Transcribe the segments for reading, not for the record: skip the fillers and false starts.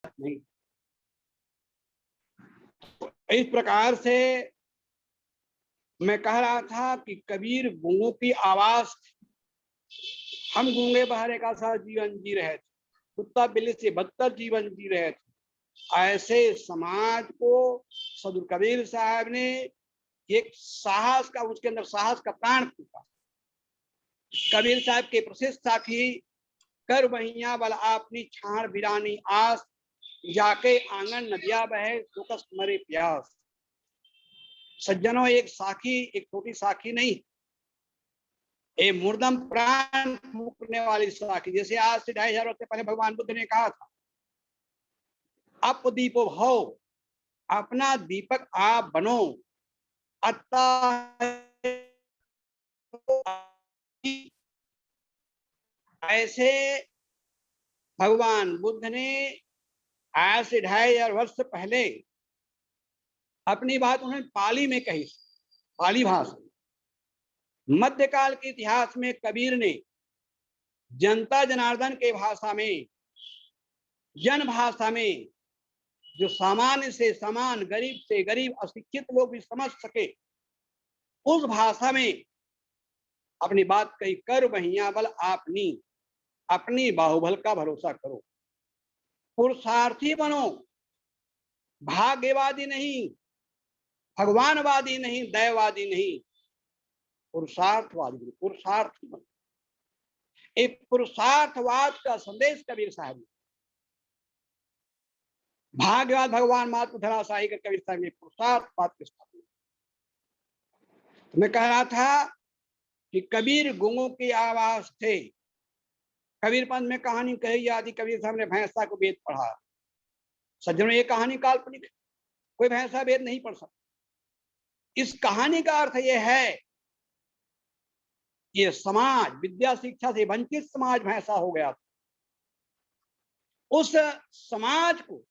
नहीं। इस प्रकार से मैं कह रहा था कि कबीर गूंगों की आवाज, हम गूंगे बहरे का सा जीवन जी रहे थे, कुत्ता बिल्ली से बदतर जीवन जी रहे थे। ऐसे समाज को सदगुरु कबीर साहब ने एक साहस का, उसके अंदर साहस का प्राण फूका। कबीर साहब के प्रसिद्ध साखी, कर बहिया बल आपनी छाण बिरानी आस, जाके आंगन नदिया बहे सुकस मरे प्यास। सज्जनों, एक साखी एक छोटी साखी नहीं, ये मुर्दम प्राण फूकने वाली साखी। जैसे आज से 2500 वर्ष पहले भगवान बुद्ध ने कहा था, अप दीपो भव, अपना दीपक आप बनो। अत्ता ऐसे भगवान बुद्ध ने आज से 2500 वर्ष पहले अपनी बात उन्होंने पाली में कही, पाली भाषा। मध्यकाल के इतिहास में कबीर ने जनता जनार्दन के भाषा में, जन भाषा में, जो सामान्य से समान, गरीब से गरीब, अशिक्षित लोग भी समझ सके, उस भाषा में अपनी बात कही। कर बहिया बल आपनी, अपनी बाहुबल का भरोसा करो, पुरुषार्थी बनो, भाग्यवादी नहीं, भगवानवादी नहीं, दैववादी नहीं, पुरुषार्थवादी, पुरुषार्थी बनो। एक पुरुषार्थवाद का संदेश कबीर साहब ने, भाग्यवाद भगवान मात्र धराशाही का कबीर साहब ने पुरुषार्थवाद के स्थापना। तो मैं कह रहा था कि कबीर गूंगों की आवाज थे। कबीर पंथ में कहानी कही जाती, कबीर साहब ने भैंसा को वेद पढ़ा। सज्जनों, ये कहानी काल्पनिक है, कोई भैंसा वेद नहीं पढ़ सकता। इस कहानी का अर्थ यह है, ये समाज विद्या शिक्षा से वंचित समाज भैंसा हो गया था। उस समाज को,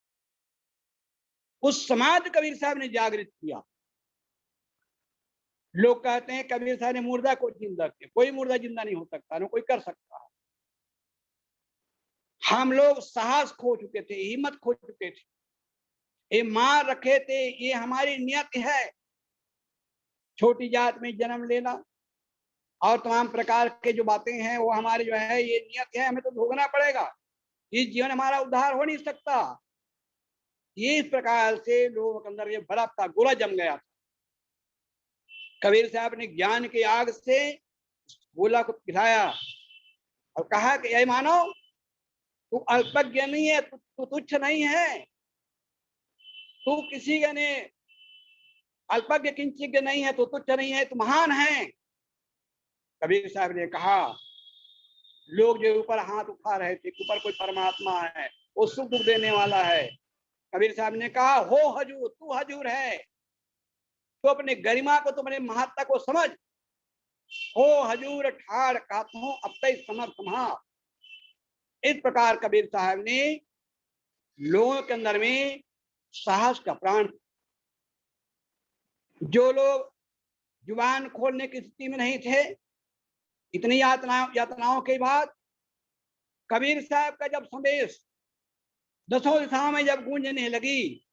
उस समाज कबीर साहब ने जागृत किया। लोग कहते हैं कबीर साहब ने मुर्दा को जिंदा किया। कोई मुर्दा जिंदा नहीं हो सकता, ना कोई कर सकता है। हम लोग साहस खो चुके थे, हिम्मत खो चुके थे, ये मार रखे थे। ये हमारी नियत है, छोटी जात में जन्म लेना और तमाम प्रकार के जो बातें हैं वो हमारे जो है ये नियत है, हमें तो भोगना पड़ेगा। इस जीवन हमारा उद्धार हो नहीं सकता। ये इस प्रकार से लोगों के अंदर ये बर्फ का गोला जम गया था। कबीर साहब ने ज्ञान की आग से गोला को पिघलाया और कहा कि ये मानो, तू अल्पज्ञ नहीं है, तू तुच्छ नहीं है, तू किसी का ने अल्पज्ञ किंचिज्ञ नहीं है, तू तुच्छ नहीं है, तू महान है। कबीर साहब ने कहा, लोग जो ऊपर हाथ उठा रहे थे, ऊपर कोई परमात्मा है, वो सुख दुख देने वाला है। कबीर साहब ने कहा, हो हजूर, तू हजूर है, तो अपने गरिमा को, तुम्हारे महत्ता को समझ। हो हजूर ठाड़ काथों अब तक समर्थ महा। इस प्रकार कबीर साहब ने लोगों के अंदर में साहस का प्राण। जो लोग जुबान खोलने की स्थिति में नहीं थे, इतनी यातनाओं के बाद कबीर साहब का जब संदेश दसों दिशाओं में जब गूंजने लगी,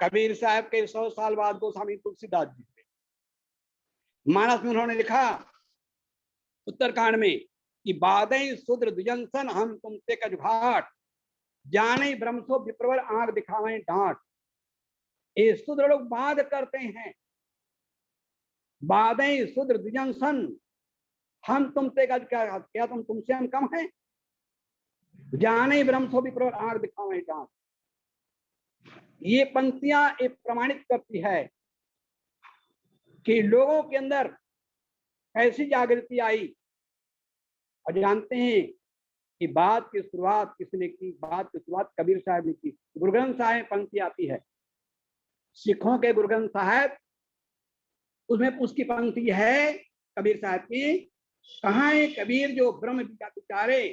कबीर साहब के 100 साल बाद गोस्वामी तुलसीदास जी थे। मानस में उन्होंने लिखा उत्तरकांड में कि बादई शूद्र द्विजंसन हम तुमसे कज घाट, जाने ब्रह्मसो विप्रवर आंख दिखावें डांट। ये शूद्र लोग बाध करते हैं, बादई शूद्र द्विजंसन हम तुमसे कज, क्या तुम तुमसे हम कम हैं? जाने ब्रह्मसो विप्रवर आंख दिखावें डांट। ये पंक्तियां एक प्रमाणित करती है कि लोगों के अंदर ऐसी जागृति आई। और जानते हैं कि बात की शुरुआत किसने की? बात की शुरुआत कबीर साहब ने की। गुरु ग्रंथ साहिब पंक्ति आती है, सिखों के गुरु ग्रंथ साहिब, उसमें उसकी पंक्ति है कबीर साहब की, कहाँ है कबीर जो ब्रह्म विचारे,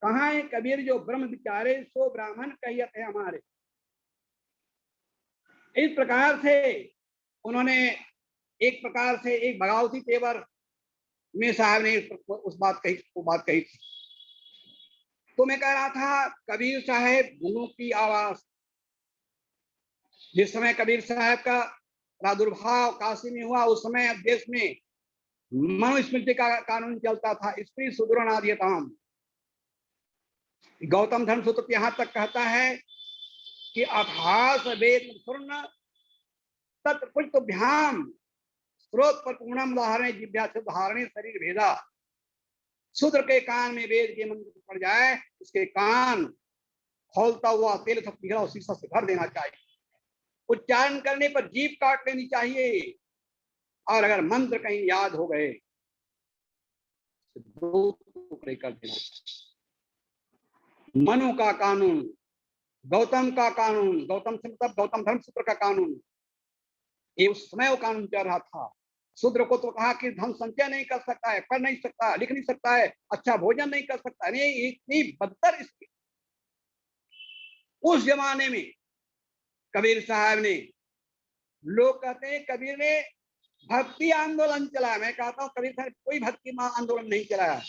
कहाँ है कबीर जो ब्रह्म विचारे, सो ब्राह्मण कहियत है हमारे। इस प्रकार से उन्होंने एक प्रकार से एक बगावती तेवर में साहब ने उस बात कही, वो बात कही थी। तो मैं कह रहा था कबीर साहब गुणों की आवाज। जिस समय कबीर साहब का प्रादुर्भाव काशी में हुआ उस समय देश में मनुस्मृति का कानून चलता था, स्त्री सुदृढ़। गौतम धर्म सूत्र यहां तक कहता है कि अभास वेद पूर्ण तत्पुष्टभ्याम स्रोत पर पूर्णम धारणे जिभ्या से धारणे शरीर भेदा। शूद्र के कान में वेद के मंत्र पड़ जाए, उसके कान खोलता हुआ तेल सब पिघला और शीशा से भर देना चाहिए। उच्चारण करने पर जीभ काट लेनी चाहिए, और अगर मंत्र कहीं याद हो गए तो 2 टुकड़े कर देना चाहिए। मनु का कानून, गौतम का कानून, गौतम से मतलब गौतम धर्म सूत्र का कानून, ये उस समय वो कानून चल रहा था। शूद्र को तो कहा कि धन संचय नहीं कर सकता है, पढ़ नहीं सकता, लिख नहीं सकता है, अच्छा भोजन नहीं कर सकता। नहीं, इतनी बदतर स्थिति उस जमाने में कबीर साहब ने, लोग कहते हैं कबीर ने भक्ति आंदोलन चलाया। मैं कहता हूं कबीर साहब कोई भक्ति आंदोलन नहीं चलाया,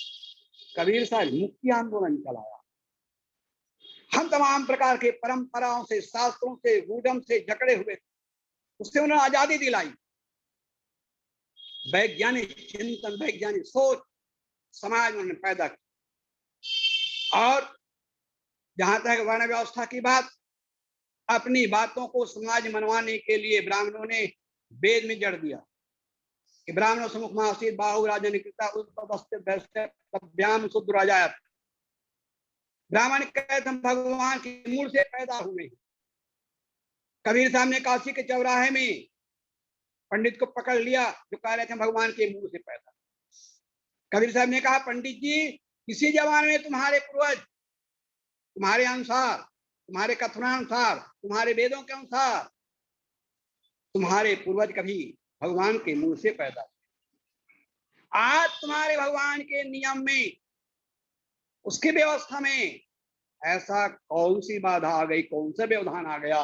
कबीर साहब मुक्ति आंदोलन चलाया। हम तमाम प्रकार के परंपराओं से, शास्त्रों से, गूढ़म से जकड़े हुए, उससे उन्होंने आजादी दिलाई। वैज्ञानिक चिंतन, वैज्ञानिक सोच समाज में उन्होंने पैदा की। और जहां तक वर्ण व्यवस्था की बात, अपनी बातों को समाज मनवाने के लिए ब्राह्मणों ने वेद में जड़ दिया कि ब्राह्मणों सम्मुख मासीत बाहु राजनिकृता उत्पत्त्याम शुद्राजात। ब्राह्मण कहते हम भगवान के मूल से पैदा हुए। कबीर साहब ने काशी के चौराहे में पंडित को पकड़ लिया जो कह रहे थे भगवान के मुंह से पैदा। कबीर साहब ने कहा पंडित जी, किसी जमाने में तुम्हारे पूर्वज तुम्हारे अनुसार, तुम्हारे कथनानुसार, तुम्हारे वेदों के अनुसार तुम्हारे पूर्वज कभी भगवान के मुंह से पैदा हुए। आज तुम्हारे भगवान के नियम में, उसकी व्यवस्था में ऐसा कौन सी बाधा आ गई, कौन सा व्यवधान आ गया?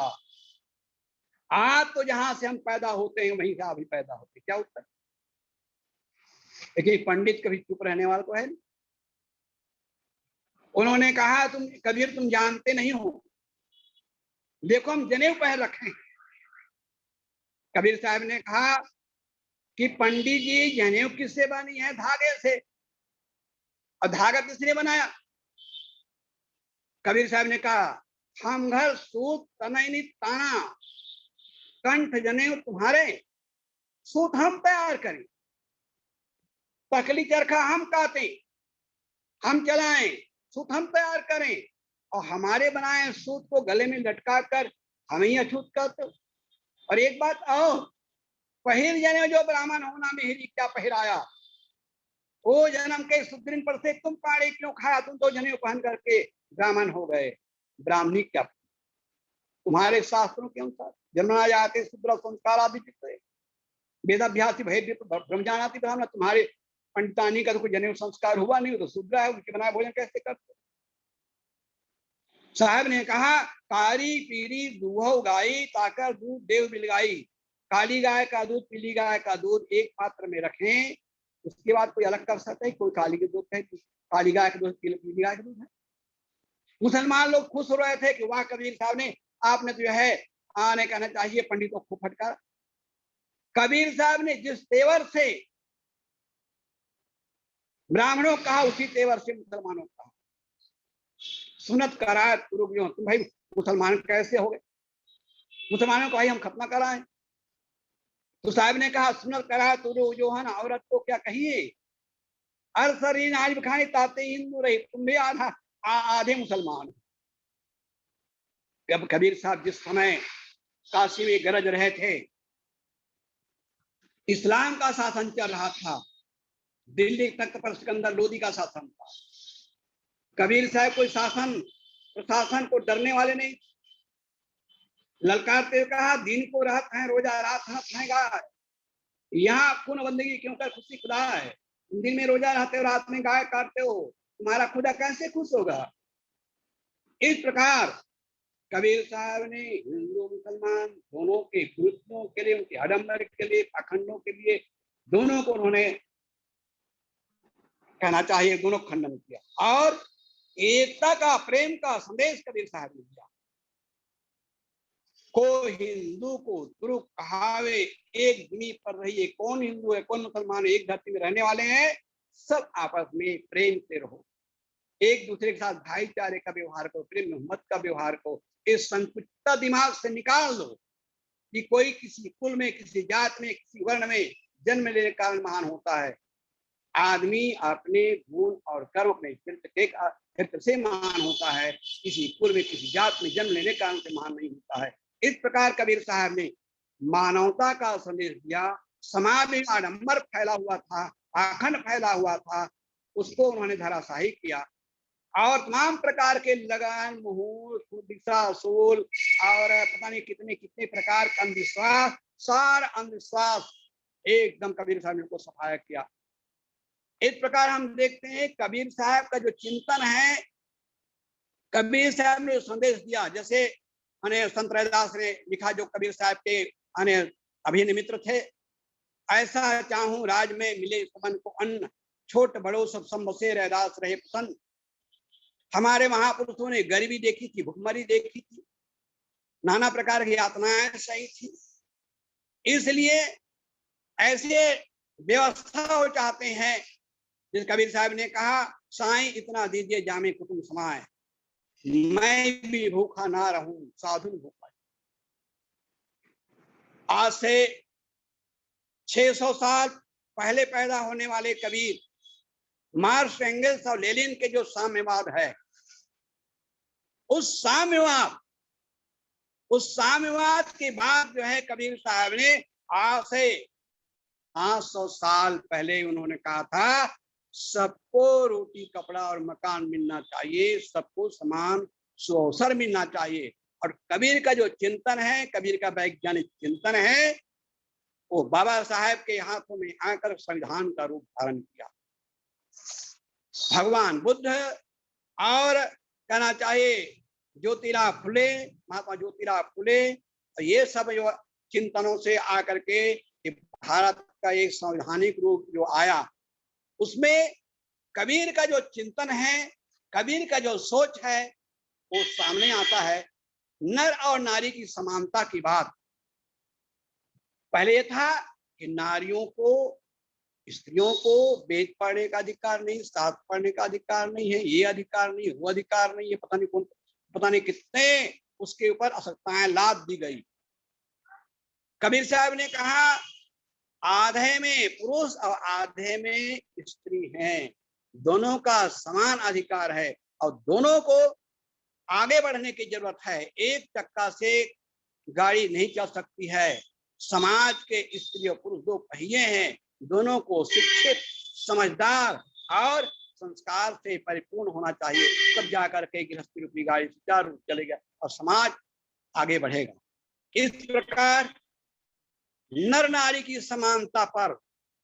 आज तो जहां से हम पैदा होते हैं वहीं से आप भी पैदा होते। क्या उत्तर? लेकिन पंडित कभी चुप रहने वाला तो है नहीं। उन्होंने कहा तुम कबीर तुम जानते नहीं हो, देखो हम जनेऊ पहन रखे। कबीर साहब ने कहा कि पंडित जी जनेऊ किससे बनी है? धागे से। और धागा किसने बनाया? कबीर साहब ने कहा हम घर सूत तनैनी ताना, कंठ जनेऊ तुम्हारे, सूत हम तैयार करें, तकली चरखा हम काटें, हम चलाएं, सूत हम तैयार करें, और हमारे बनाए सूत को गले में लटका कर हम ही अछूत करते। और एक बात और, पहिर जने जो ब्राह्मण होना मेहरी क्या पहिराया, वो जन्म के सुदृढ़ पर से तुम पाड़े क्यों खाया? तुम तो जनेऊ पहन करके ब्राह्मण हो गए, ब्राह्मणी क्या? तुम्हारे शास्त्रों के अनुसार जन्मना जाते शुद्र संस्कार आदि वेदाभ्यासी भय ब्रह्म जानाति ब्राह्मण। तुम्हारे पंडितानी का तो कोई जनेऊ संस्कार हुआ नहीं, तो शूद्र है, उनके बनाए भोजन कैसे करते? साहब ने कहा कारी पीरी दूहो गाई ताकर दूध देव बिलगाई। काली गाय का दूध, पीली गाय का दूध एक पात्र में रखें, उसके बाद कोई अलग कर सकता है? कोई काली के दूध है, काली गाय का दूध, पीली गाय का दूध है। मुसलमान लोग खुश हो रहे थे कि वाह कबीर साहब ने, आपने तो है आने कहना चाहिए पंडितों को फटकार। कबीर साहब ने जिस तेवर से ब्राह्मणों कहा उसी तेवर से मुसलमानों कहा। सुनत कराए तुम भाई मुसलमान कैसे हो गए? मुसलमानों को भाई हम खतना कराएं। तो साहब ने कहा सुनत कराए तुरु जो है ना, औरत को क्या कहिए, अरसरी नाज खानी ताते हिंदू रही, तुम भी आधे मुसलमान। जब कबीर साहब जिस समय काशी में गरज रहे थे, इस्लाम का शासन चल रहा था, दिल्ली तख्त पर सिकंदर लोदी का शासन था। कबीर साहब कोई शासन प्रशासन को डरने वाले नहीं। ललकारते हुए कहा दिन को रात है रोजा, रात है गाय, यहाँ खून बंदगी क्यों कर खुशी खुदा है। दिन में रोजा रहते हो, रात में गाय काटते हो, तुम्हारा खुदा कैसे खुश होगा? इस प्रकार कबीर साहब ने हिंदू मुसलमान दोनों के विरुद्धों के लिए, उनके आडम्बर के लिए, पाखंडों के लिए, दोनों को उन्होंने कहना चाहिए दोनों खंडन किया। और एकता का, प्रेम का संदेश कबीर साहब ने दिया। को हिंदू को तुरु कहावे, एक भूमि पर रहिए। कौन हिंदू है, कौन मुसलमान है, एक धरती में रहने वाले हैं, सब आपस में प्रेम से रहो, एक दूसरे के साथ भाईचारे का व्यवहार करो, प्रेम मोहब्बत का व्यवहार करो। इस संकुचित दिमाग से निकाल दो कि कोई किसी कुल में, किसी जात में, किसी वर्ण में जन्म लेने के कारण महान होता है। आदमी अपने गुण और कर्म अपने चरित्र से महान होता है, किसी कुल में, किसी जात में जन्म लेने के कारण से महान नहीं होता है। इस प्रकार कबीर साहब ने मानवता का संदेश दिया। समाज में आडंबर फैला हुआ था, पाखंड फैला हुआ था, उसको उन्होंने धराशाही किया और तमाम प्रकार के लगन, मुहूर्त, दिशा, सोल और पता नहीं कितने कितने प्रकार का अंधविश्वास, सारा अंधविश्वास एकदम कबीर साहब ने उनको सफाया किया। इस प्रकार हम देखते हैं कबीर साहब का जो चिंतन है, कबीर साहब ने संदेश दिया। जैसे संत रैदास ने लिखा, जो कबीर साहब के अभिन्न मित्र थे, ऐसा चाहूं राज में मिले सबन को अन्न, छोट बड़ो सब संबसे रैदास रहे प्रसन्न। हमारे महापुरुषों ने गरीबी देखी थी, भुखमरी देखी थी, नाना प्रकार की यातनाएं सही थी, इसलिए ऐसे व्यवस्था हो चाहते हैं। जिस कबीर साहब ने कहा, साईं इतना दीजिए जामे कुटुंब समाए, मैं भी भूखा ना रहूं साधु भूखा। आज से 600 साल पहले पैदा होने वाले कबीर, मार्क्स, एंगल्स और लेनिन के जो साम्यवाद है, उस साम्यवाद के बाद जो है कबीर साहब ने आज से 500 साल पहले उन्होंने कहा था, सबको रोटी, कपड़ा और मकान मिलना चाहिए, सबको समान सुअवसर मिलना चाहिए। और कबीर का जो चिंतन है, कबीर का वैज्ञानिक चिंतन है, वो बाबा साहब के हाथों में आकर संविधान का रूप धारण किया। भगवान बुद्ध और कहना चाहिए ज्योतिराव फुले, महात्मा ज्योतिराव फुले, ये सब जो चिंतनों से आकर के भारत का एक संवैधानिक रूप जो आया, उसमें कबीर का जो चिंतन है, कबीर का जो सोच है, वो सामने आता है। नर और नारी की समानता की बात। पहले ये था कि नारियों को, स्त्रियों को वेद पढ़ने का अधिकार नहीं, शास्त्र पढ़ने का अधिकार नहीं है, ये अधिकार नहीं, वो अधिकार नहीं है, पता नहीं कितने उसके ऊपर असक्ताएं लाद दी गई। कबीर साहब ने कहा, आधे में पुरुष और आधे में स्त्री हैं, दोनों का समान अधिकार है और दोनों को आगे बढ़ने की जरूरत है। एक चक्का से गाड़ी नहीं चल सकती है। समाज के स्त्री और पुरुष दो पहिए हैं, दोनों को शिक्षित, समझदार और संस्कार से परिपूर्ण होना चाहिए, तब जाकर के गृहस्थी रूपी गाड़ी सुचारू रूप चलेगा और समाज आगे बढ़ेगा। इस प्रकार नर नारी की समानता पर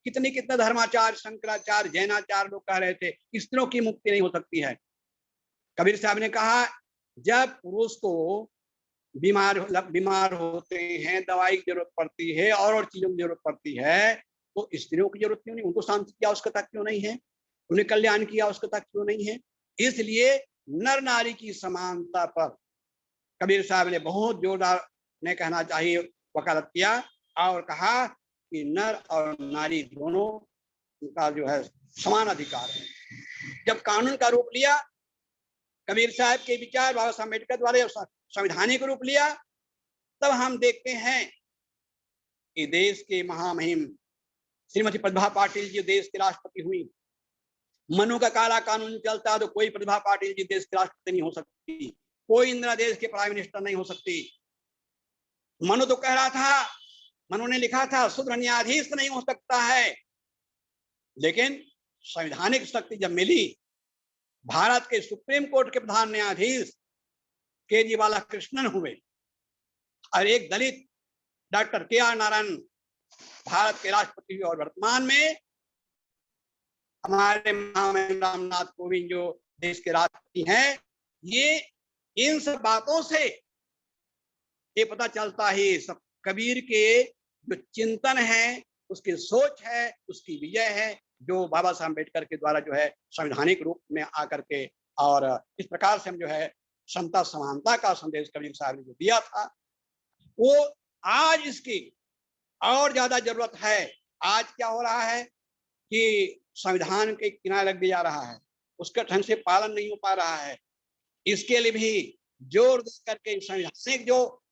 कितने धर्माचार्य, शंकराचार्य, जैनाचार्य लोग कह रहे थे स्त्रियों की मुक्ति नहीं हो सकती है। कबीर साहब ने कहा, जब पुरुष को बीमार होते हैं, दवाई की जरूरत पड़ती है और चीजों की जरूरत पड़ती है, तो स्त्रियों की जरूरत क्यों नहीं? उनको शांति की आवश्यकता क्यों नहीं है? उन्हें कल्याण की आवश्यकता क्यों नहीं है? इसलिए नर नारी की समानता पर कबीर साहब ने बहुत जोरदार ने कहना चाहिए वकालत किया और कहा कि नर और नारी दोनों का जो है समान अधिकार है। जब कानून का रूप लिया, कबीर साहब के विचार बाबा साहब अम्बेडकर द्वारा संवैधानिक रूप लिया, तब हम देखते हैं कि देश के महामहिम श्रीमती प्रतिभा पाटिल जी देश की राष्ट्रपति हुई। मनु का काला कानून चलता तो कोई प्रतिभा पाटिल जी देश की राष्ट्रपति नहीं हो सकती, कोई इंदिरा देश के प्राइम मिनिस्टर नहीं हो सकती। मनु तो कह रहा था, मनु ने लिखा था, शूद्र न्यायाधीश नहीं हो सकता है, लेकिन संवैधानिक शक्ति जब मिली, भारत के सुप्रीम कोर्ट के प्रधान न्यायाधीश केजरीवाल कृष्णन हुए और एक दलित डॉक्टर के.आर. नारायण भारत के राष्ट्रपति और वर्तमान में हमारे महामहिम रामनाथ कोविंद जो देश के राष्ट्रपति हैं। ये इन सब बातों से ये पता चलता है सब कबीर के जो चिंतन है, उसकी सोच है, उसकी विजय है, जो बाबा साहब अम्बेडकर के द्वारा जो है संवैधानिक रूप में आकर के और इस प्रकार से हम जो है समता समानता का संदेश कबीर साहब ने जो दिया था, वो आज इसकी और ज्यादा जरूरत है। आज क्या हो रहा है कि संविधान के किनारे लग जा रहा है, उसका ढंग से पालन नहीं हो पा रहा है। इसके लिए भी जोर दे करके संवैधानिक जो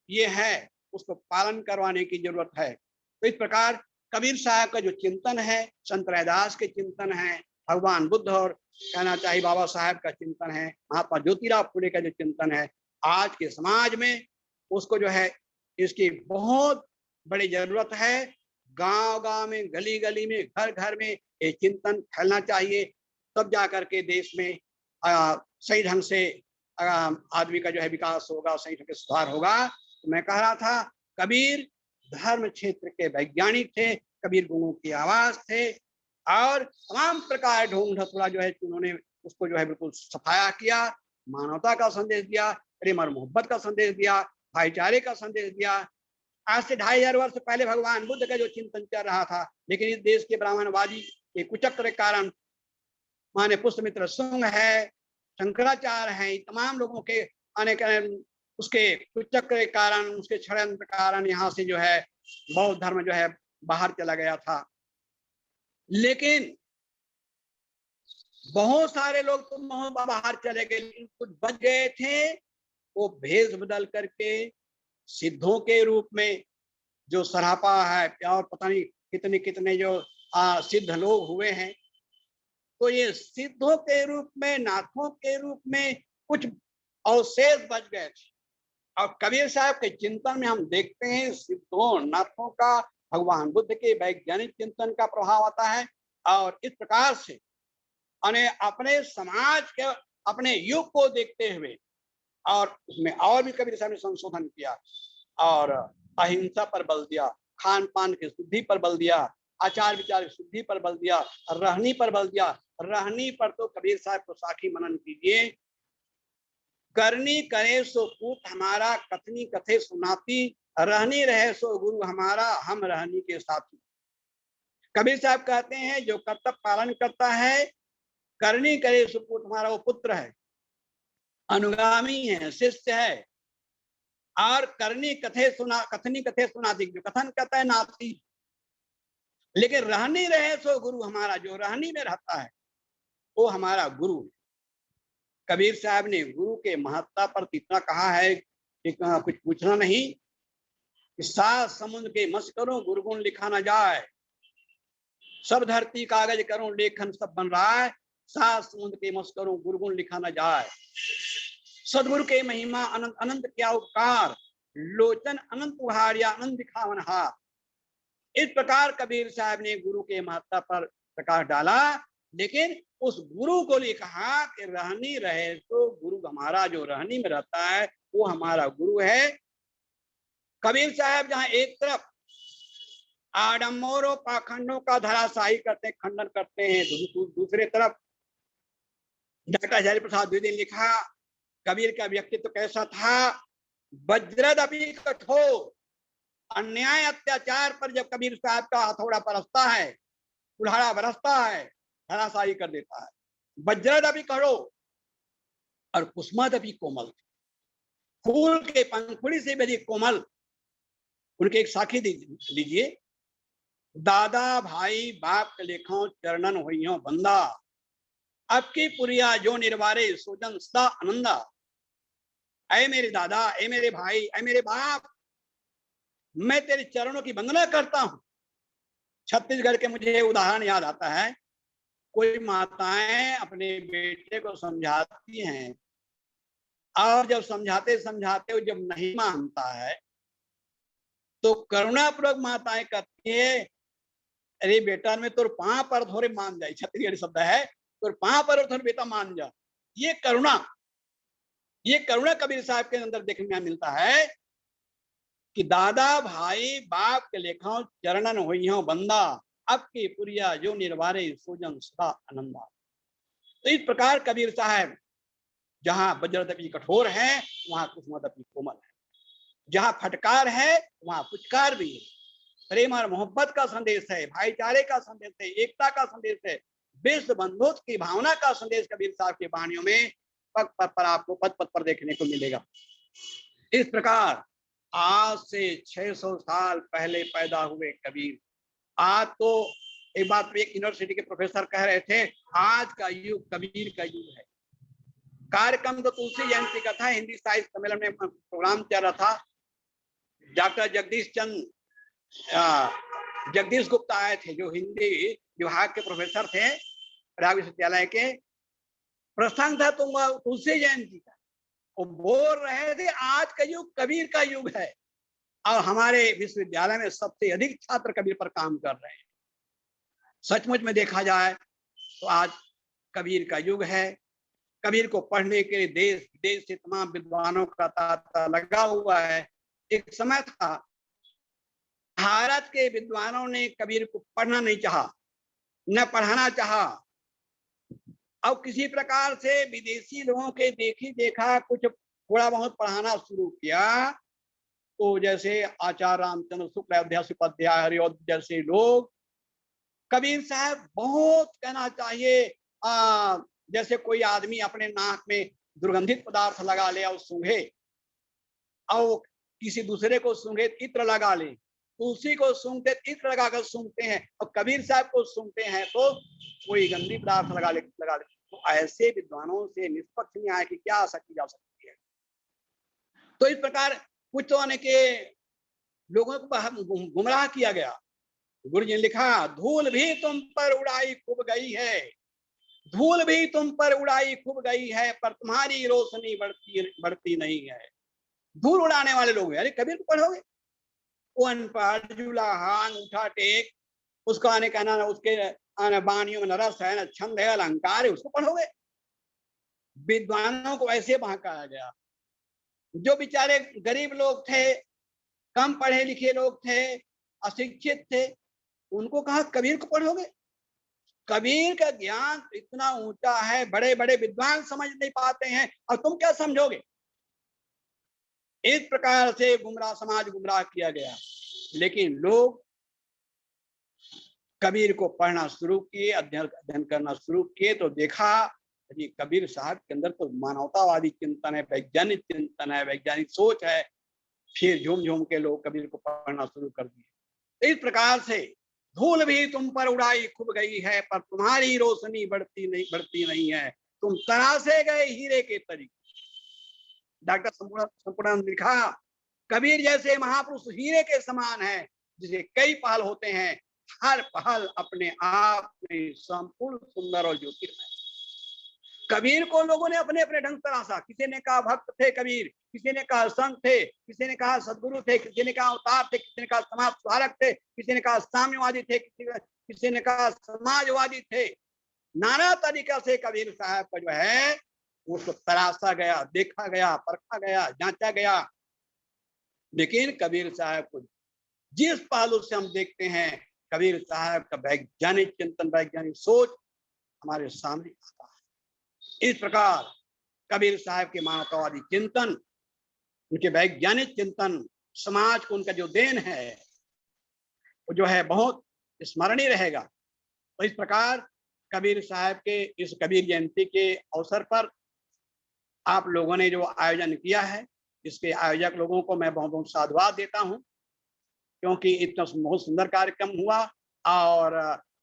ये है उसको पालन करवाने की जरूरत है। तो इस प्रकार कबीर साहब का जो चिंतन है, संत रैदास के चिंतन है, भगवान बुद्ध और कहना चाहिए बाबा साहब का चिंतन है, महात्मा ज्योतिराव फुले का जो चिंतन है, आज के समाज में उसको जो है इसकी बहुत बड़ी जरूरत है। गांव-गांव में, गली-गली में, घर-घर में ये चिंतन फैलना चाहिए, तब जा करके देश में सही ढंग से आदमी का जो है विकास होगा, सही ढंग से सुधार होगा। तो मैं कह रहा था कबीर धर्म क्षेत्र के वैज्ञानिक थे, कबीर गुणों की आवाज थे और तमाम प्रकार ढोंग ढसोड़ा जो है उन्होंने उसको जो है बिल्कुल सफाया किया, मानवता का संदेश दिया, प्रेम और मोहब्बत का संदेश दिया, भाईचारे का संदेश दिया। आज से 2500 वर्ष पहले भगवान बुद्ध का जो चिंतन चल रहा था, लेकिन इस देश के ब्राह्मणवादी के कुचक्र के कारण माने पुष्पमित्र सुंग है, शंकराचार्य है, तमाम लोगों के अनेक उसके कुचक्र के कारण, उसके षड्यंत्र के कारण यहाँ से जो है बौद्ध धर्म जो है बाहर चला गया था। लेकिन बहुत सारे लोग तो बाहर चले गए, लेकिन कुछ बच गए थे। वो भेष बदल करके सिद्धों के रूप में जो सरापा है और पता नहीं कितने कितने जो सिद्ध लोग हुए हैं, तो ये सिद्धों के रूप में, नाथों के रूप में कुछ अवशेष बच गए थे। और कबीर साहब के चिंतन में हम देखते हैं सिद्धों नाथों का, भगवान बुद्ध के वैज्ञानिक चिंतन का प्रभाव आता है। और इस प्रकार से अपने समाज के, अपने युग को देखते हुए और उसमें और भी कबीर साहब ने संशोधन किया और अहिंसा पर बल दिया, खान पान की शुद्धि पर बल दिया, आचार विचार की शुद्धि पर बल दिया, रहनी पर बल दिया। रहनी पर तो कबीर साहब को साखी मनन कीजिए, करनी करे सो पूत हमारा, कथनी कथे सुनाती, रहनी रहे सो गुरु हमारा, हम रहनी के साथी। कबीर साहब कहते हैं जो कर्तव्य पालन करता है, करनी करे सो पूत हमारा, वो पुत्र है, अनुगामी है, शिष्य है। और करनी कथे सुना, कथनी कथे सुनाती, जो कथन करता है नाती। लेकिन रहनी रहे सो गुरु हमारा, जो रहनी में रहता है वो हमारा गुरु। कबीर साहब ने गुरु के महत्ता पर इतना कहा है कि कुछ पूछना नहीं, कि सात समुद्र के मस करो गुरु गुण लिखा न जाए, सब धरती कागज करूं लेखन सब बन रहा है, सात समुद्र के मस करूं गुरु गुण लिखा न जाए। सदगुरु के महिमा अनंत अनंत क्या उपकार, लोचन अनंत उहारिया अनंत दिखावन हार। इस प्रकार कबीर साहब ने गुरु के महत्ता पर प्रकाश डाला। लेकिन उस गुरु को लिए कहा कि रहनी रहे तो गुरु हमारा, जो रहनी में रहता है वो हमारा गुरु है। कबीर साहब जहां एक तरफ आडम्बरों पाखंडों का धराशाही करते हैं, खंडन करते हैं, दूसरे तरफ डॉक्टर हजारी प्रसाद द्विवेदी ने लिखा कबीर का व्यक्तित्व कैसा था, वज्रदपि कठोर। अन्याय अत्याचार पर जब कबीर साहब का हथौड़ा बरसता है, कुल्हाड़ा बरसता है, धराशायी कर देता है। वज्रदपि कठोर और कुसुमादपि कोमल, फूल के पंखुड़ी से भी कोमल। उनके एक साखी लीजिए, दादा भाई बाप के लेखों चरणन होइयों बंदा, अब की पुरिया जो निर्वारे सोजन सदा आनंदा। ऐ मेरे दादा, ऐ मेरे भाई, ऐ मेरे बाप, मैं तेरे चरणों की वंदना करता हूं। छत्तीसगढ़ के मुझे उदाहरण याद आता है, कोई माताएं अपने बेटे को समझाती हैं और जब समझाते समझाते जब नहीं मानता है तो करुणापूर्वक माताएं कहती है, अरे बेटा में तोर पांव पर थोड़े मान जाए, छत्तीसगढ़ी शब्द है, तोर पांव पर थोड़े बेटा मान जा। ये करुणा कबीर साहब के अंदर देखने में मिलता है कि दादा भाई बाप के लेखों चरणन होइयों बंदा, अब की पुरिया जो निर्वारे सोजन सदा आनंदा। तो इस प्रकार कबीर साहब जहां वज्रदपि कठोर है वहां कुसुमादपि कोमल है, जहां फटकार है वहां पुचकार भी है। प्रेम और मोहब्बत का संदेश है, भाईचारे का संदेश है, एकता का संदेश है, विश्व बंधुत्व की भावना का संदेश कबीर साहब की वाणियों में पग पग पर आपको पद पद पर देखने को मिलेगा। इस प्रकार आज से 600 साल पहले पैदा हुए कबीर, आज तो एक बात एक यूनिवर्सिटी के प्रोफेसर कह रहे थे, आज का युग कबीर का युग है। कार्यक्रम तो तुलसी जयंती का था, हिंदी साहित्य सम्मेलन में प्रोग्राम चल रहा था। डॉक्टर जगदीश गुप्ता आए थे, जो हिंदी विभाग के प्रोफेसर थे प्रयाग विश्वविद्यालय के। प्रसंग था तुलसी जयंती का, वो बोल रहे थे आज का युग कबीर का युग है, और हमारे विश्वविद्यालय में सबसे अधिक छात्र कबीर पर काम कर रहे हैं। सचमुच में देखा जाए तो आज कबीर का युग है। कबीर को पढ़ने के लिए देश विदेश से तमाम विद्वानों का तांता लगा हुआ है। एक समय था भारत के विद्वानों ने कबीर को पढ़ना नहीं चाहा, न पढ़ाना चाहा, और किसी प्रकार से विदेशी लोगों के देखी देखा कुछ थोड़ा बहुत पढ़ाना शुरू किया। तो जैसे आचार्य रामचंद्र शुक्ल, अयोध्या उपाध्याय, हरिऔध जैसे लोग, कबीर साहब बहुत कहना चाहिए, जैसे कोई आदमी अपने नाक में दुर्गंधित पदार्थ लगा ले और सूंघे, और किसी दूसरे को सूंघे इत्र लगा ले, तुलसी को सूंघते इत्र लगाकर सूंघते हैं, और कबीर साहब को सूंघते हैं तो कोई गंदी पदार्थ लगा ले। तो ऐसे विद्वानों से निष्पक्ष न्याय की क्या आशा की जा सकती है। तो इस प्रकार कुछ तो आने के लोगों को गुमराह किया गया। गुरु जी ने लिखा, धूल भी तुम पर उड़ाई खूब गई है, धूल भी तुम पर उड़ाई खूब गई है, पर तुम्हारी रोशनी बढ़ती नहीं है। धूल उड़ाने वाले लोग, अरे कबीर को पढ़ोगे, वो अनपढ़ जुलाहान उठा टेक, उसको आने कहना उसके आने वाणियों में न रस है न छंद है अलंकार है, उसको पढ़ोगे। विद्वानों को ऐसे बहकाया गया। जो बेचारे गरीब लोग थे, कम पढ़े लिखे लोग थे, अशिक्षित थे, उनको कहा कबीर को पढ़ोगे। कबीर का ज्ञान इतना ऊंचा है, बड़े बड़े विद्वान समझ नहीं पाते हैं, और तुम क्या समझोगे। इस प्रकार से गुमराह समाज गुमराह किया गया। लेकिन लोग कबीर को पढ़ना शुरू किए, अध्ययन करना शुरू किए, तो देखा कि कबीर साहब के अंदर तो मानवतावादी चिंतन है, वैज्ञानिक चिंतन है, वैज्ञानिक सोच है। फिर झूम झूम के लोग कबीर को पढ़ना शुरू कर दिए। इस प्रकार से धूल भी तुम पर उड़ाई खूब गई है, पर तुम्हारी रोशनी बढ़ती नहीं है, तुम तरासे गए हीरे के तरीके। डॉक्टर संपूर्णानंद लिखा, कबीर जैसे महापुरुष हीरे के समान है, जिसे कई पहल होते हैं, हर पहल अपने आप में संपूर्ण सुंदर और ज्योतिर्मय। कबीर को लोगों ने अपने अपने ढंग तराशा। किसी ने कहा भक्त थे कबीर, किसी ने कहा संत थे, किसी ने कहा सदगुरु थे, किसी ने कहा अवतार थे, किसी ने कहा समाज सुधारक थे, किसी ने कहा साम्यवादी थे, किसी ने कहा समाजवादी थे। नाना तरीका से कबीर साहब का जो है उसको तराशा गया, देखा गया, परखा गया, जांचा गया। लेकिन कबीर साहब को जिस पहलू से हम देखते हैं, कबीर साहब का वैज्ञानिक चिंतन, वैज्ञानिक सोच हमारे सामने आता है। इस प्रकार कबीर साहब के मानवतावादी चिंतन, उनके वैज्ञानिक चिंतन, समाज को उनका जो देन है वो जो है बहुत स्मरणीय रहेगा। तो इस प्रकार कबीर साहब के इस कबीर जयंती के अवसर पर आप लोगों ने जो आयोजन किया है, इसके आयोजक लोगों को मैं बहुत बहुत साधुवाद देता हूं, क्योंकि इतना बहुत सुंदर कार्यक्रम हुआ और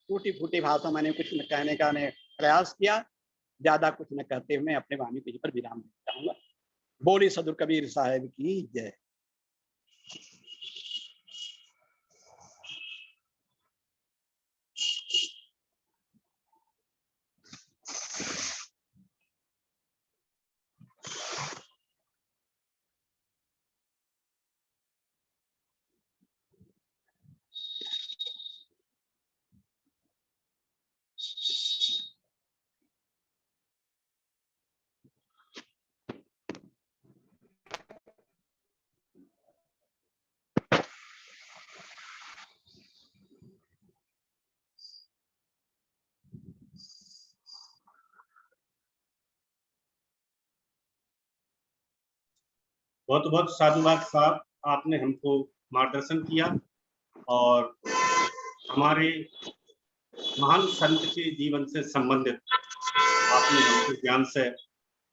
टूटी फूटी भाषा मैंने कुछ कहने का प्रयास किया। ज्यादा कुछ न कहते हुए अपने वाणी पेज पर विराम देना चाहूंगा। बोली सदुर कबीर साहब की जय। बहुत बहुत साधुवाद साहब, आपने हमको मार्गदर्शन किया और हमारे महान संत के जीवन से संबंधित आपने हमको ज्ञान से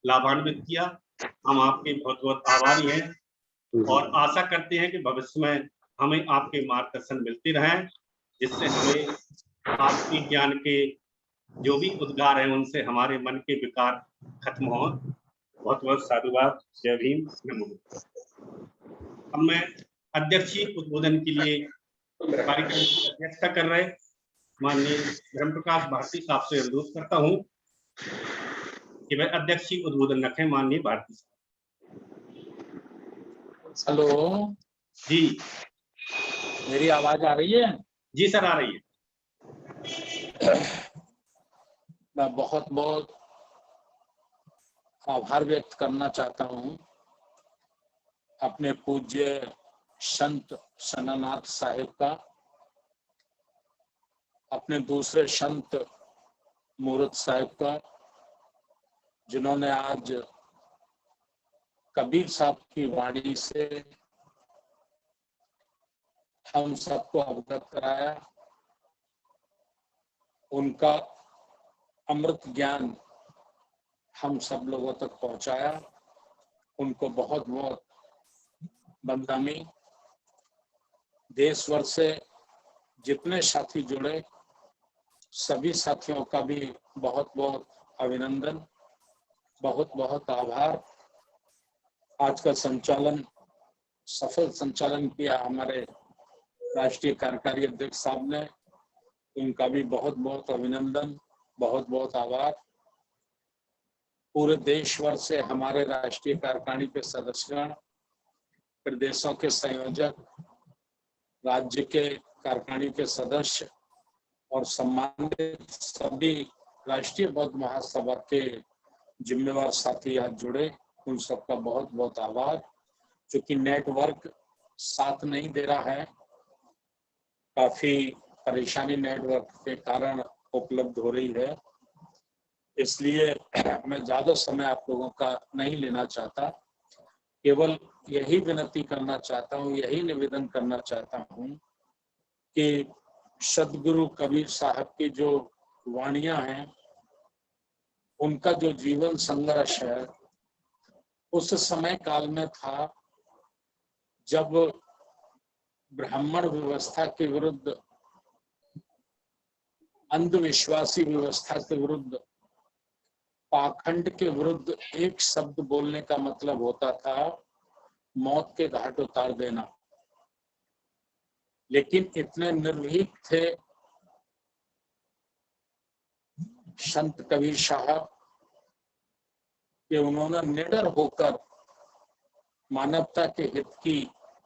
लाभान्वित किया। हम आपके बहुत बहुत आभारी हैं और आशा करते हैं कि भविष्य में हमें आपके मार्गदर्शन मिलते रहें, जिससे हमें आपके ज्ञान के जो भी उद्गार हैं उनसे हमारे मन के विकार खत्म हो। बहुत बहुत साधुवाद। जय भीम, नमो। अब मैं अध्यक्षीय उद्बोधन के लिए कार्यक्रम की अध्यक्षता कर रहे माननीय धर्म प्रकाश भारती साहब से अनुरोध करता हूं कि वह अध्यक्षीय उद्बोधन रखें। माननीय भारती साहब। हेलो जी, मेरी आवाज आ रही है? जी सर, आ रही है। मैं बहुत बहुत आभार व्यक्त करना चाहता हूँ अपने पूज्य संत सनानाथ साहिब का, अपने दूसरे संत मूर्त साहिब का, जिन्होंने आज कबीर साहब की वाणी से हम सबको अवगत कराया। उनका अमृत ज्ञान हम सब लोगों तक पहुंचाया। उनको बहुत बहुत बंदगी। देश भर से जितने साथी जुड़े, सभी साथियों का भी बहुत बहुत अभिनंदन, बहुत बहुत आभार। आज का संचालन, सफल संचालन किया हमारे राष्ट्रीय कार्यकारी अध्यक्ष साहब ने, उनका भी बहुत बहुत अभिनंदन, बहुत बहुत आभार। पूरे देश भर से हमारे राष्ट्रीय कार्यकारिणी के सदस्यगण, प्रदेशों के संयोजक, राज्य के कार्यकारिणी के सदस्य और सम्मानित सभी राष्ट्रीय बौद्ध महासभा के जिम्मेवार साथी आज जुड़े, उन सबका बहुत बहुत आभार। क्योंकि नेटवर्क साथ नहीं दे रहा है, काफी परेशानी नेटवर्क के कारण उपलब्ध हो रही है, इसलिए मैं ज्यादा समय आप लोगों का नहीं लेना चाहता। केवल यही विनती करना चाहता हूँ, यही निवेदन करना चाहता हूँ कि सदगुरु कबीर साहब की जो वाणियां हैं, उनका जो जीवन संघर्ष है, उस समय काल में था जब ब्राह्मण व्यवस्था के विरुद्ध, अंधविश्वासी व्यवस्था के विरुद्ध, पाखंड के विरुद्ध एक शब्द बोलने का मतलब होता था मौत के घाट उतार देना। लेकिन इतने निर्भीक थे संत कबीर साहब कि उन्होंने निडर होकर मानवता के हित की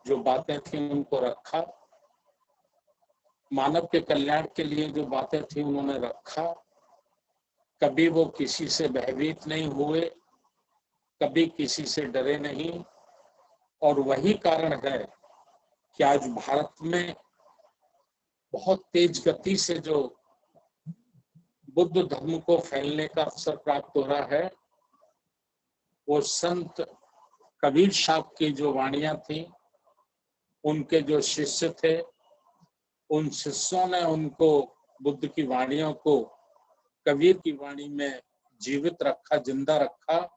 जो बातें थी उनको रखा, मानव के कल्याण के लिए जो बातें थी उन्होंने रखा। कभी वो किसी से भयभीत नहीं हुए, कभी किसी से डरे नहीं। और वही कारण है कि आज भारत में बहुत तेज गति से जो बुद्ध धर्म को फैलने का अवसर प्राप्त हो रहा है, वो संत कबीर साहब की जो वाणियां थी, उनके जो शिष्य थे, उन शिष्यों ने उनको, बुद्ध की वाणियों को कबीर की वाणी में जीवित रखा, जिंदा रखा।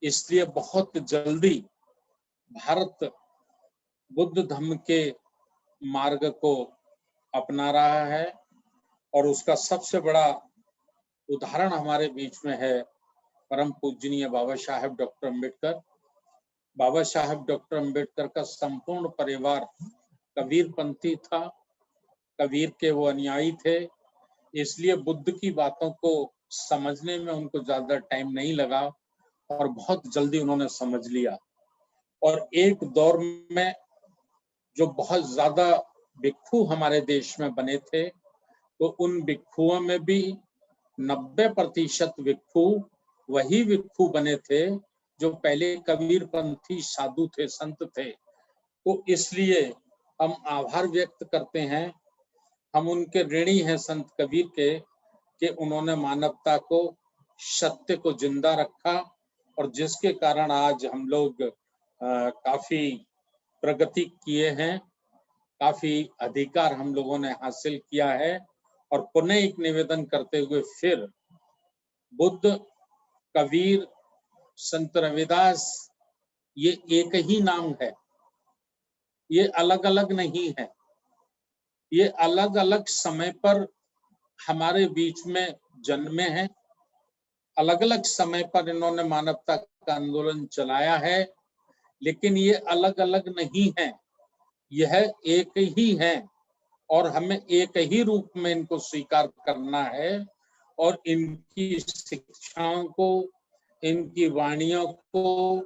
इसलिए बहुत जल्दी भारत बुद्ध धर्म के मार्ग को अपना रहा है और उसका सबसे बड़ा उदाहरण हमारे बीच में है परम पूजनीय बाबा साहेब डॉक्टर अम्बेडकर। बाबा साहेब डॉक्टर अम्बेडकर का संपूर्ण परिवार कबीर पंथी था, कबीर के वो अनुयायी थे। इसलिए बुद्ध की बातों को समझने में उनको ज्यादा टाइम नहीं लगा और बहुत जल्दी उन्होंने समझ लिया। और एक दौर में जो बहुत ज्यादा भिक्षु हमारे देश में बने थे, तो उन भिक्षुओं में भी 90% भिक्षु वही भिक्षु बने थे जो पहले कबीर पंथी साधु थे, संत थे। तो इसलिए हम आभार व्यक्त करते हैं, हम उनके ऋणी हैं संत कबीर के, कि उन्होंने मानवता को, सत्य को जिंदा रखा और जिसके कारण आज हम लोग काफी प्रगति किए हैं, काफी अधिकार हम लोगों ने हासिल किया है। और पुनः एक निवेदन करते हुए फिर बुद्ध, कबीर, संत रविदास ये एक ही नाम है, ये अलग अलग नहीं है। ये अलग अलग समय पर हमारे बीच में जन्मे हैं, अलग अलग समय पर इन्होंने मानवता का आंदोलन चलाया है, लेकिन ये अलग अलग नहीं है, यह एक ही है और हमें एक ही रूप में इनको स्वीकार करना है और इनकी शिक्षाओं को, इनकी वाणियों को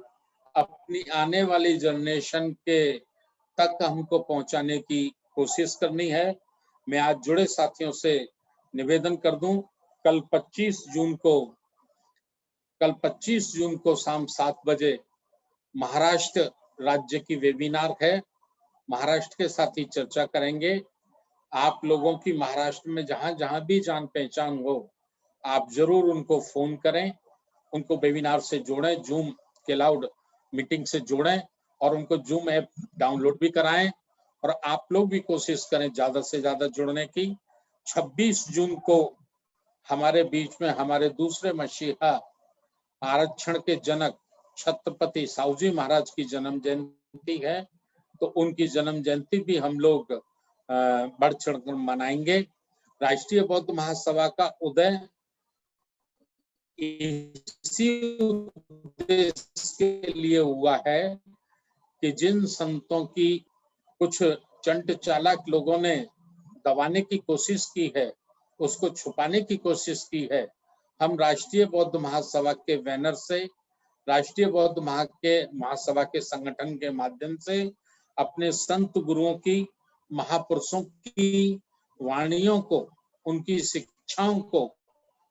अपनी आने वाली जनरेशन के तक हमको पहुंचाने की कोशिश करनी है। मैं आज जुड़े साथियों से निवेदन कर दूं, कल 25 जून को शाम 7 बजे महाराष्ट्र राज्य की वेबिनार है। महाराष्ट्र के साथ ही चर्चा करेंगे। आप लोगों की महाराष्ट्र में जहां जहां भी जान पहचान हो, आप जरूर उनको फोन करें, उनको वेबिनार से जोड़ें, जूम क्लाउड मीटिंग से जोड़ें और उनको जूम ऐप डाउनलोड भी कराएं और आप लोग भी कोशिश करें ज्यादा से ज्यादा जुड़ने की। 26 जून को हमारे बीच में हमारे दूसरे मसीहा आरक्षण के जनक छत्रपति साहूजी महाराज की जन्म जयंती है, तो उनकी जन्म जयंती भी हम लोग बढ़ चढ़कर मनाएंगे। राष्ट्रीय बौद्ध महासभा का उदय इसी उद्देश्य के लिए हुआ है कि जिन संतों की कुछ चंट चालाक लोगों ने दबाने की कोशिश की है, उसको छुपाने की कोशिश की है, हम राष्ट्रीय बौद्ध महासभा के बैनर से, राष्ट्रीय बौद्ध महासभा के संगठन के माध्यम से अपने संत गुरुओं की, महापुरुषों की वाणियों को, उनकी शिक्षाओं को,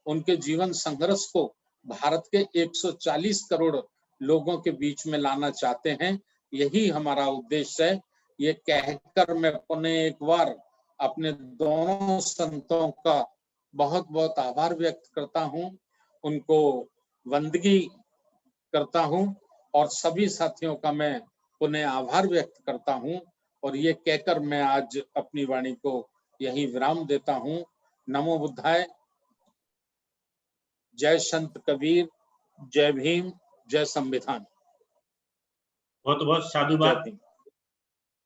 उनके जीवन संघर्ष को भारत के 140 करोड़ लोगों के बीच में लाना चाहते हैं। यही हमारा उद्देश्य है। ये कहकर मैं पुनः एक बार अपने दोनों संतों का बहुत बहुत आभार व्यक्त करता हूं, उनको वंदगी करता हूं और सभी साथियों का मैं पुनः आभार व्यक्त करता हूं और ये कहकर मैं आज अपनी वाणी को यही विराम देता हूं। नमो बुद्धाय। जय संत कबीर, जय भीम, जय संविधान। बहुत बहुत साधुवाद,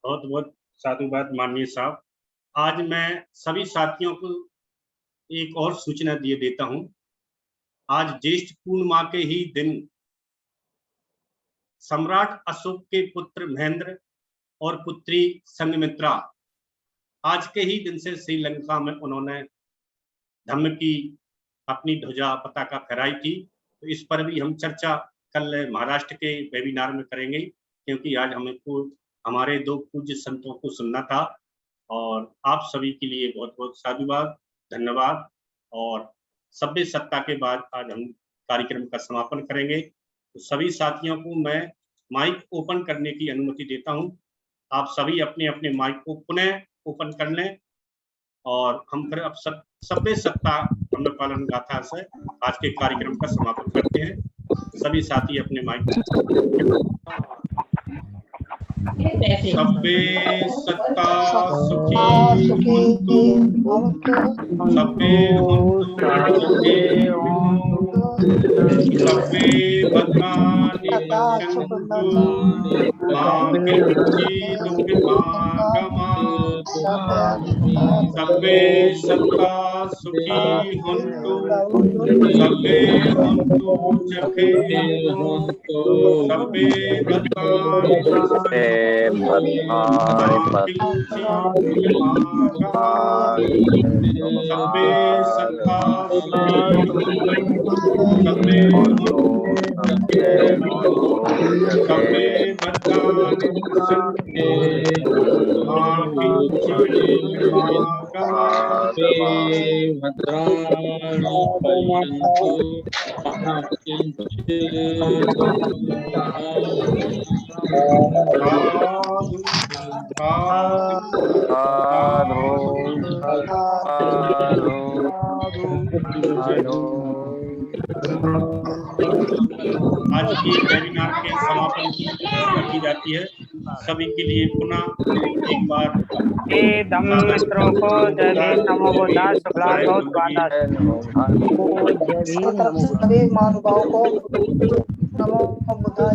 बहुत बहुत साधुवाद माननीय साहब। आज मैं सभी साथियों को एक और सूचना दिए देता हूं। आज ज्येष्ठ पूर्णिमा के ही दिन सम्राट अशोक के पुत्र महेंद्र और पुत्री संघमित्रा आज के ही दिन से श्रीलंका में उन्होंने धम्म की अपनी ध्वजा पताका फहराई थी। तो इस पर भी हम चर्चा कल महाराष्ट्र के वेबिनार में करेंगे, क्योंकि आज हमको हमारे दो पूज्य संतों को सुनना था। और आप सभी के लिए बहुत बहुत साधुवाद, धन्यवाद। और सभ्य सत्ता के बाद आज हम कार्यक्रम का समापन करेंगे। तो सभी साथियों को मैं माइक ओपन करने की अनुमति देता हूं। आप सभी अपने अपने माइक को पुनः ओपन कर लें और हम फिर अब सभ्य सत्ता धम्म पालन गाथा से आज के कार्यक्रम का समापन करते हैं। सभी साथी अपने माइक सभ्य सत्ता सुखी हुंतु, सभ्य हुंतु सभ्य भद्राणि पश्यन्तु मा किञ्चित् दुःखभाग्यमाप्नुयात्। सभ्य सत्ता सुखी हुंतु, सभ्य हुंतु सुखिनो, सभ्य भद्राणि सभ्य सत्ता आज की वेबिनार के समापन की की जाती है। सभी के लिए पुनः एक बार धम्म मित्रों को जय भीम, नमो बुद्धाय, शुक्लां बहुत बांधा। जय भीम, नमो बुद्धाय। सभी महानुभावों को नमो बुद्धाय।